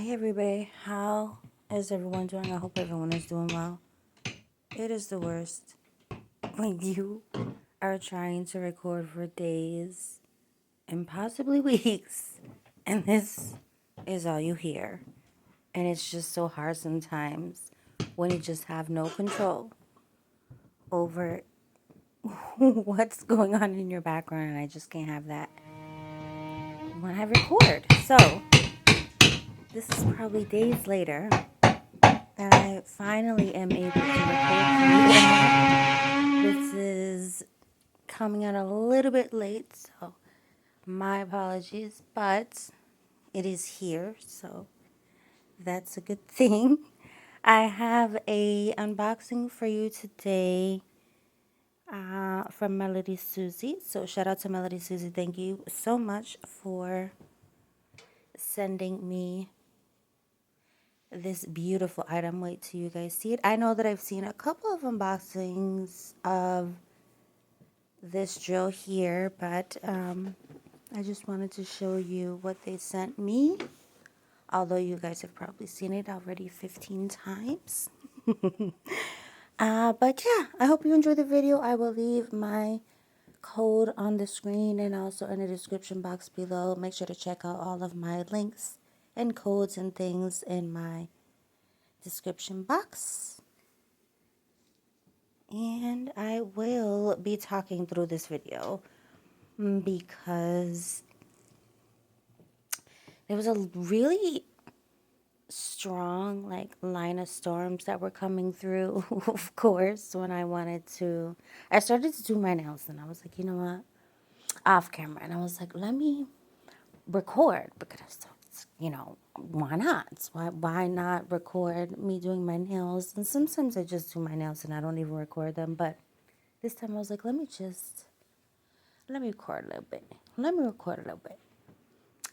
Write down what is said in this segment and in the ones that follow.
Hey everybody, how is everyone doing? I hope everyone is doing well. It is the worst when you are trying to record for days and possibly weeks, and this is all you hear. And it's just so hard sometimes when you just have no control over what's going on in your background, and I just can't have that when I record. So, this is probably days later. And I finally am able to record for you. This is coming out a little bit late, so my apologies, but it is here, so that's a good thing. I have a unboxing for you today from Melody Susie. So shout out to Melody Susie. Thank you so much for sending me this beautiful item. Wait till you guys see it. I know that I've seen a couple of unboxings of this drill here, but I just wanted to show you what they sent me, although you guys have probably seen it already 15 times. But yeah, I hope you enjoyed the video. I will leave my code on the screen and also in the description box below. Make sure to check out all of my links and codes and things in my description box. And I will be talking through this video because there was a really strong line of storms that were coming through, of course, when I started to do my nails, and I was like, you know what, off camera, and I was like, let me record because, why not? Why not record me doing my nails? And sometimes I just do my nails and I don't even record them, but this time I was like, let me record a little bit.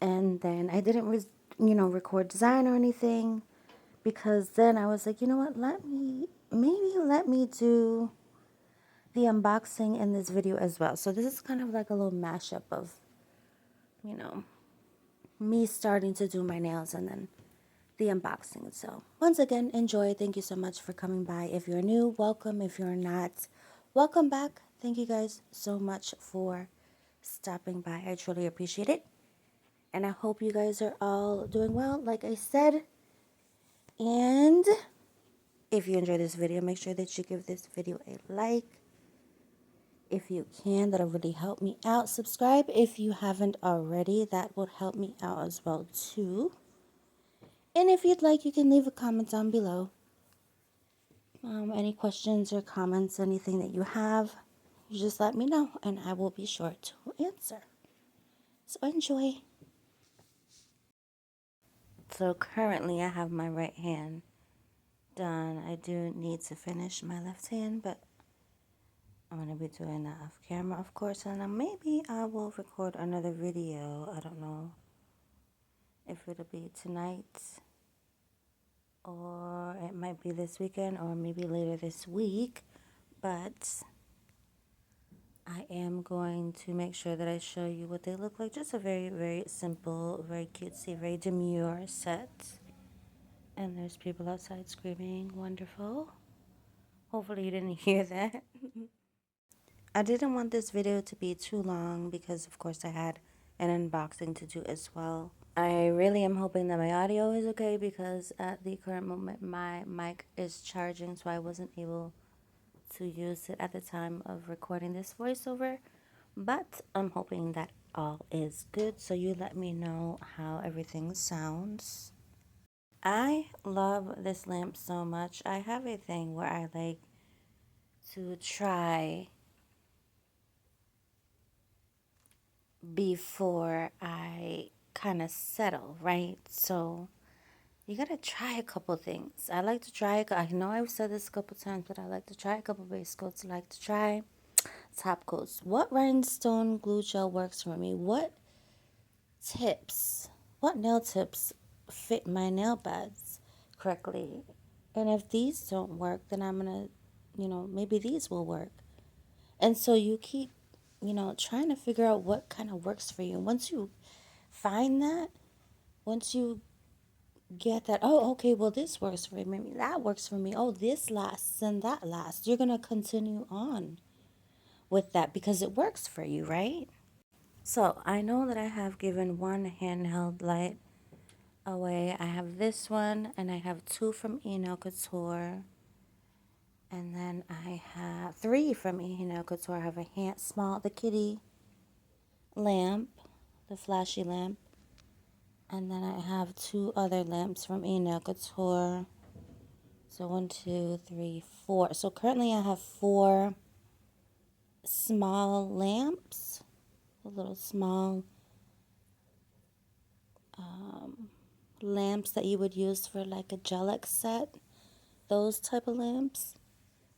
And then I didn't, record design or anything because then I was like, you know what, let me do the unboxing in this video as well. So this is kind of like a little mashup of, me starting to do my nails and then the unboxing. So once again, enjoy. Thank you so much for coming by. If you're new, welcome. If you're not, welcome back. Thank you guys so much for stopping by. I truly appreciate it. And I hope you guys are all doing well, like I said. And if you enjoyed this video, make sure that you give this video a like. If you can, that'll really help me out. Subscribe if you haven't already. That would help me out as well too. And if you'd like, you can leave a comment down below. Any questions or comments, anything that you have, you just let me know and I will be sure to answer. So enjoy. So currently I have my right hand done. I do need to finish my left hand, but I'm going to be doing that off camera, of course, and then maybe I will record another video. I don't know if it'll be tonight or it might be this weekend or maybe later this week, but I am going to make sure that I show you what they look like. Just a very, very simple, very cutesy, very demure set. And there's people outside screaming. Wonderful. Hopefully you didn't hear that. I didn't want this video to be too long because, of course, I had an unboxing to do as well. I really am hoping that my audio is okay because at the current moment my mic is charging, so I wasn't able to use it at the time of recording this voiceover. But I'm hoping that all is good, so you let me know how everything sounds. I love this lamp so much. I have a thing where I like to try before I kind of settle, right? So you gotta try a couple things. I like to try, I know I've said this a couple times, but I like to try a couple base coats. I like to try top coats. What rhinestone glue gel works for me? What nail tips fit my nail beds correctly? And if these don't work, then I'm gonna, maybe these will work. And so you keep, trying to figure out what kind of works for you. Once you find that, once you get that, oh, okay, well, this works for me, that works for me, oh, this lasts and that lasts. You're going to continue on with that because it works for you, right? So I know that I have given one handheld light away. I have this one and I have two from Eno Couture. And then I have three from Eno Couture. I have a the kitty lamp, the flashy lamp. And then I have two other lamps from Eno Couture. So 1, 2, 3, 4. So currently I have 4 small lamps, the little small lamps that you would use for like a Gelex set, those type of lamps.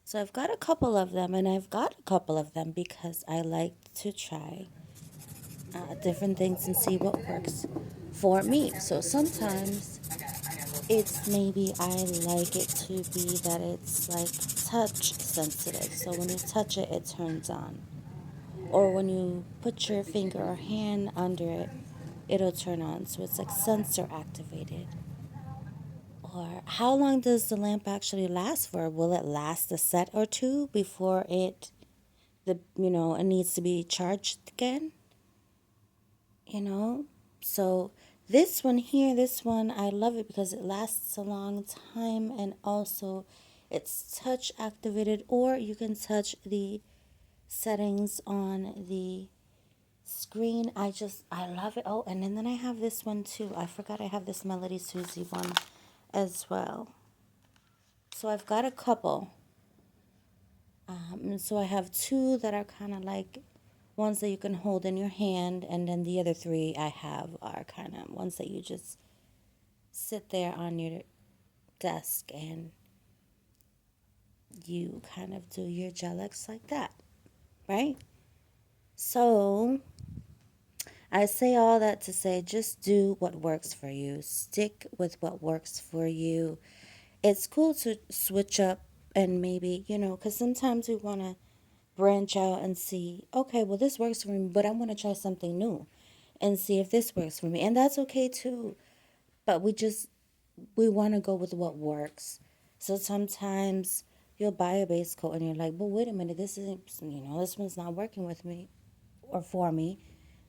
So I've got a couple of them, and I've got a couple of them because I like to try different things and see what works for me. So sometimes it's maybe I like it to be that it's like touch sensitive. So when you touch it, it turns on. Or when you put your finger or hand under it, it'll turn on. So it's like sensor activated. Or how long does the lamp actually last for? Will it last a set or two before it needs to be charged again? You know? So this one here, this one, I love it because it lasts a long time and also it's touch activated, or you can touch the settings on the screen. I love it. Oh, and then I have this one too. I forgot I have this Melody Susie one as well. So I've got a couple. And so I have two that are kind of like ones that you can hold in your hand, and then the other three I have are kind of ones that you just sit there on your desk and you kind of do your Gelex like that, right? So I say all that to say just do what works for you. Stick with what works for you. It's cool to switch up and maybe, because sometimes we want to branch out and see, okay, well, this works for me, but I want to try something new and see if this works for me. And that's okay too. But we want to go with what works. So sometimes you'll buy a base coat and you're like, well, wait a minute, this isn't, this one's not working with me or for me.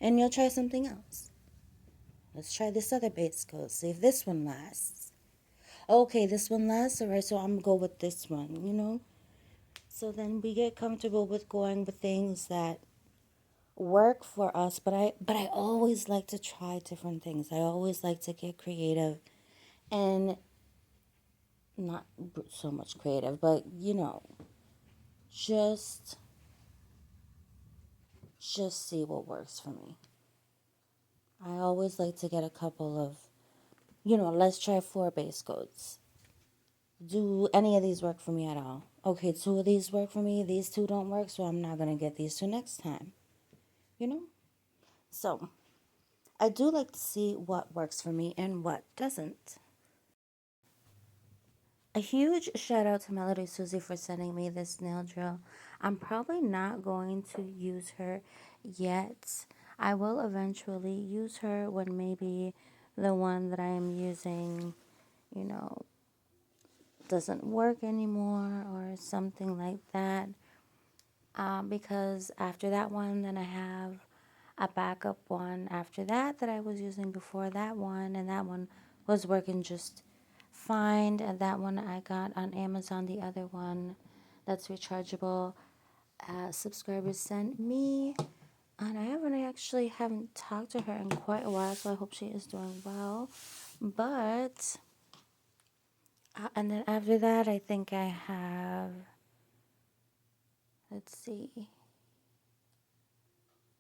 And you'll try something else. Let's try this other base coat, see if this one lasts. Okay, this one lasts, all right, so I'm going to go with this one. So then we get comfortable with going with things that work for us, but I always like to try different things. I always like to get creative and not so much creative, but just see what works for me. I always like to get a couple of, let's try 4 base coats. Do any of these work for me at all? Okay, 2 of these work for me. These 2 don't work, so I'm not going to get these 2 next time. You know? So, I do like to see what works for me and what doesn't. A huge shout out to Melody Susie for sending me this nail drill. I'm probably not going to use her yet. I will eventually use her when maybe the one that I am using, you know, doesn't work anymore or something like that. Because after that one, then I have a backup one after that I was using before that one, and that one was working just fine. And that one I got on Amazon. The other one that's rechargeable, subscribers sent me, and I haven't talked to her in quite a while, so I hope she is doing well. But and then after that, I think I have. Let's see.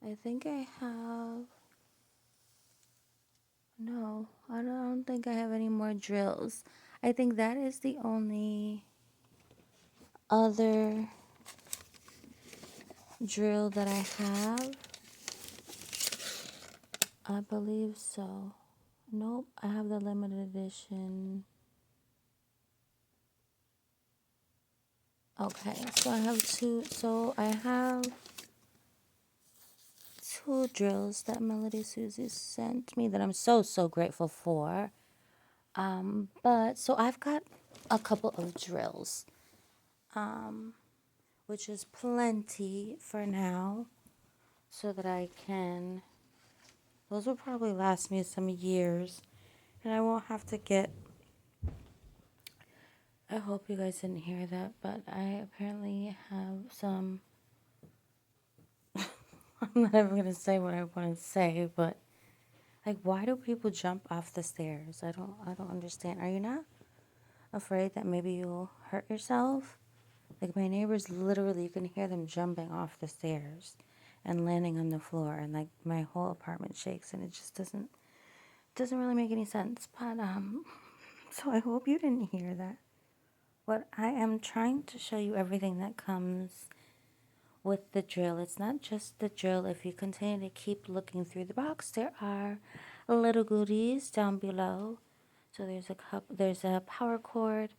I think I have. No, I don't think I have any more drills. I think that is the only other drill that I have. I believe so. Nope, I have the limited edition. Okay, so I have two drills that Melody Susie sent me that I'm so grateful for. But so I've got a couple of drills, which is plenty for now, so that I can, those will probably last me some years, and I won't have to get, I hope you guys didn't hear that, but I apparently have some, I'm not even going to say what I want to say, but like, why do people jump off the stairs? I don't understand. Are you not afraid that maybe you'll hurt yourself? Like, my neighbors, literally, you can hear them jumping off the stairs and landing on the floor, and like my whole apartment shakes, and it just doesn't really make any sense. But so I hope you didn't hear that. But I am trying to show you everything that comes with the drill. It's not just the drill. If you continue to keep looking through the box, there are little goodies down below. So there's a power cord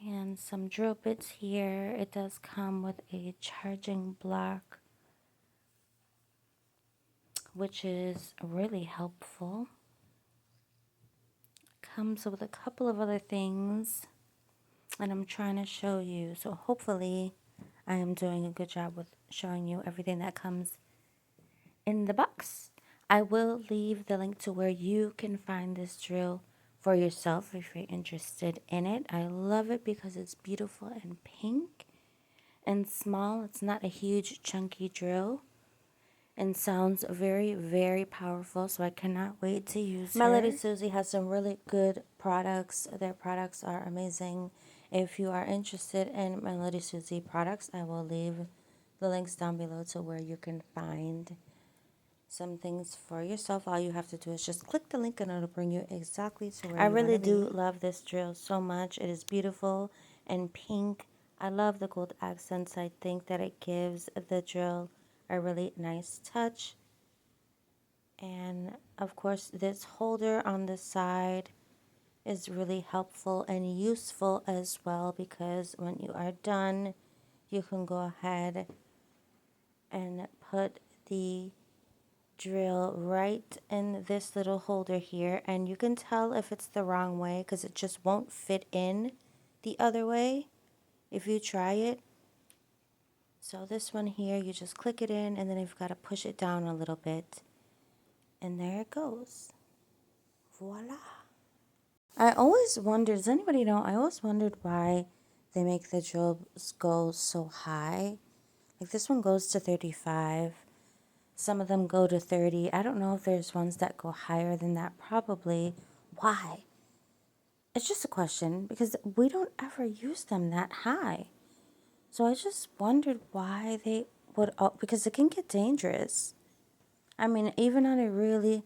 and some drill bits here. It does come with a charging block, which is really helpful. Comes with a couple of other things, and I'm trying to show you. So hopefully I am doing a good job with showing you everything that comes in the box. I will leave the link to where you can find this drill for yourself if you're interested in it. I love it because it's beautiful and pink and small. It's not a huge chunky drill and sounds very, very powerful, so I cannot wait to use My Lady Susie has some really good products. Their products are amazing. If you are interested in My Lady Susie products, I will leave the links down below to where you can find some things for yourself. All you have to do is just click the link and it'll bring you exactly to where I really do love this drill so much. It is beautiful and pink. I love the gold accents. I think that it gives the drill a really nice touch. And of course, this holder on the side is really helpful and useful as well, because when you are done, you can go ahead and put the drill right in this little holder here, and you can tell if it's the wrong way because it just won't fit in the other way if you try it. So this one here, you just click it in, and then you've got to push it down a little bit, and there it goes. Voila. I always wondered, does anybody know, I always wondered why they make the drills go so high. Like this one goes to 35. Some of them go to 30. I don't know if there's ones that go higher than that. Probably. Why? It's just a question, because we don't ever use them that high. So I just wondered why they would, because it can get dangerous. I mean, even on a really,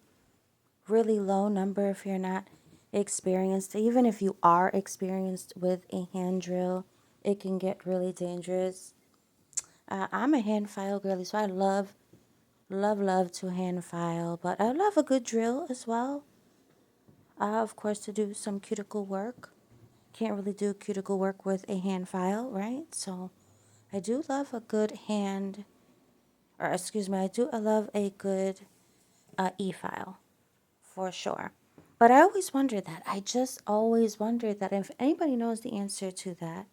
really low number, if you're not experienced, even if you are experienced with a hand drill, it can get really dangerous. I'm a hand file girly, so I love to hand file, but I love a good drill as well. Of course, to do some cuticle work. Can't really do cuticle work with a hand file, right? So I do love a good hand, or excuse me, I love a good e-file for sure. But I always wondered that. I just always wondered that. If anybody knows the answer to that,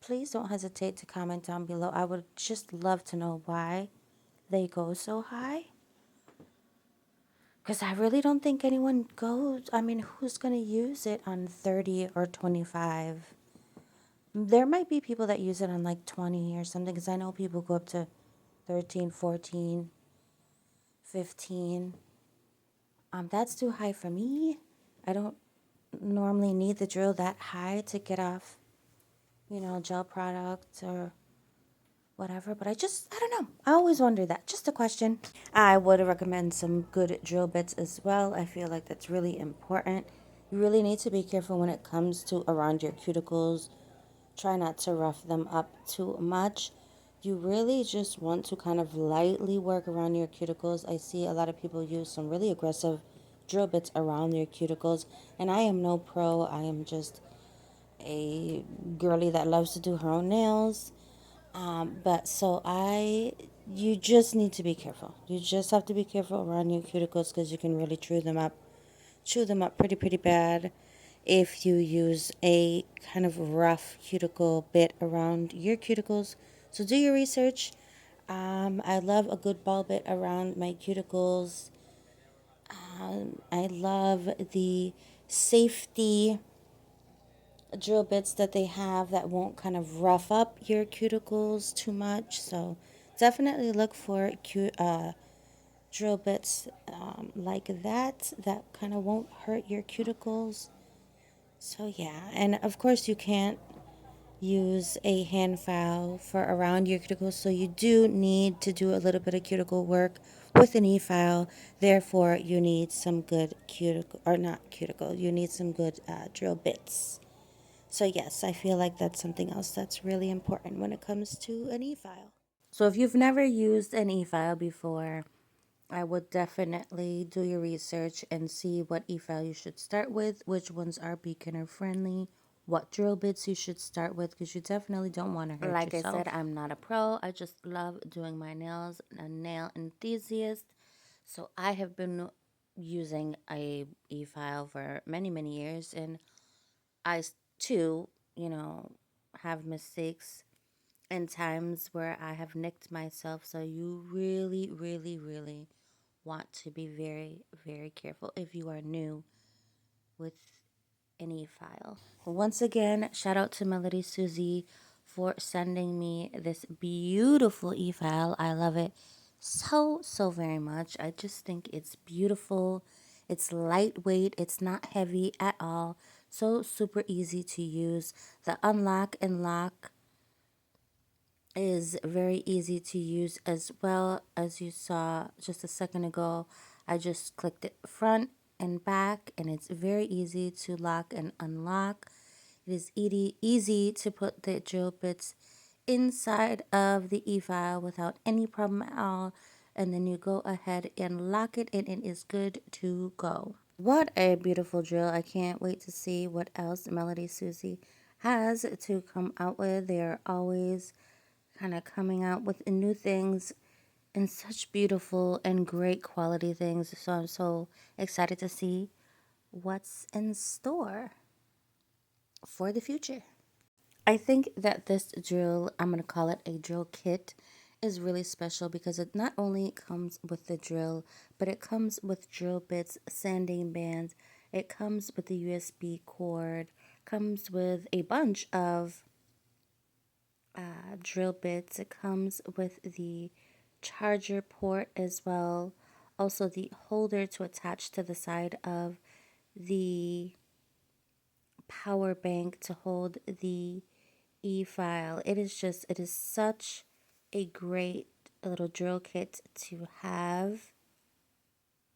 please don't hesitate to comment down below. I would just love to know why they go so high. Because I really don't think anyone goes, I mean, who's going to use it on 30 or 25? There might be people that use it on like 20 or something, because I know people go up to 13, 14, 15. That's too high for me. I don't normally need the drill that high to get off, gel products or whatever. But I don't know. I always wonder that. Just a question. I would recommend some good drill bits as well. I feel like that's really important. You really need to be careful when it comes to around your cuticles. Try not to rough them up too much. You really just want to kind of lightly work around your cuticles. I see a lot of people use some really aggressive drill bits around their cuticles, and I am no pro. I am just a girly that loves to do her own nails. You just need to be careful. You just have to be careful around your cuticles, because you can really chew them up chew them up pretty bad if you use a kind of rough cuticle bit around your cuticles. So do your research. I love a good ball bit around my cuticles. I love the safety drill bits that they have that won't kind of rough up your cuticles too much. So definitely look for drill bits like that kind of won't hurt your cuticles. So yeah, and of course you can't use a hand file for around your cuticles, so you do need to do a little bit of cuticle work with an e-file. Therefore, you need some good cuticle, or not cuticle, you need some good drill bits. So yes, I feel like that's something else that's really important when it comes to an e-file. So if you've never used an e-file before, I would definitely do your research and see what e-file you should start with, which ones are beginner friendly, what drill bits you should start with, because you definitely don't want to hurt yourself. Like I said, I'm not a pro. I just love doing my nails, a nail enthusiast. So I have been using a e-file for many years, and I too, have mistakes and times where I have nicked myself. So you really want to be very careful if you are new with any file. Once again, shout out to Melody Susie for sending me this beautiful e-file. I love it so very much. I just think it's beautiful. It's lightweight. It's not heavy at all. So super easy to use. The unlock and lock is very easy to use as well. As you saw just a second ago, I just clicked it front and back, and it's very easy to lock and unlock. It is easy to put the drill bits inside of the e-file without any problem at all, and then you go ahead and lock it, and it is good to go. What a beautiful drill. I can't wait to see what else Melody Susie has to come out with. They are always kind of coming out with new things and such beautiful and great quality things. So I'm so excited to see what's in store for the future. I think that this drill, I'm going to call it a drill kit, is really special because it not only comes with the drill, but it comes with drill bits, sanding bands, it comes with the USB cord, comes with a bunch of drill bits. It comes with the charger port as well. Also the holder to attach to the side of the power bank to hold the e-file. It is such a great little drill kit to have.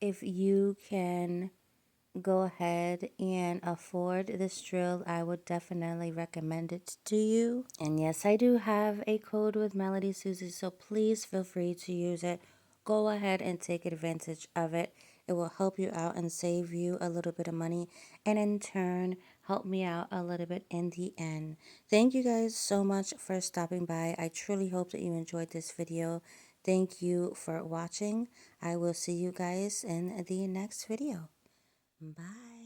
If you can go ahead and afford this drill, I would definitely recommend it to you. And yes, I do have a code with Melody Susie, so please feel free to use it. Go ahead and take advantage of it. It will help you out and save you a little bit of money, and in turn help me out a little bit in the end. Thank you guys so much for stopping by. I truly hope that you enjoyed this video. Thank you for watching. I will see you guys in the next video. Bye.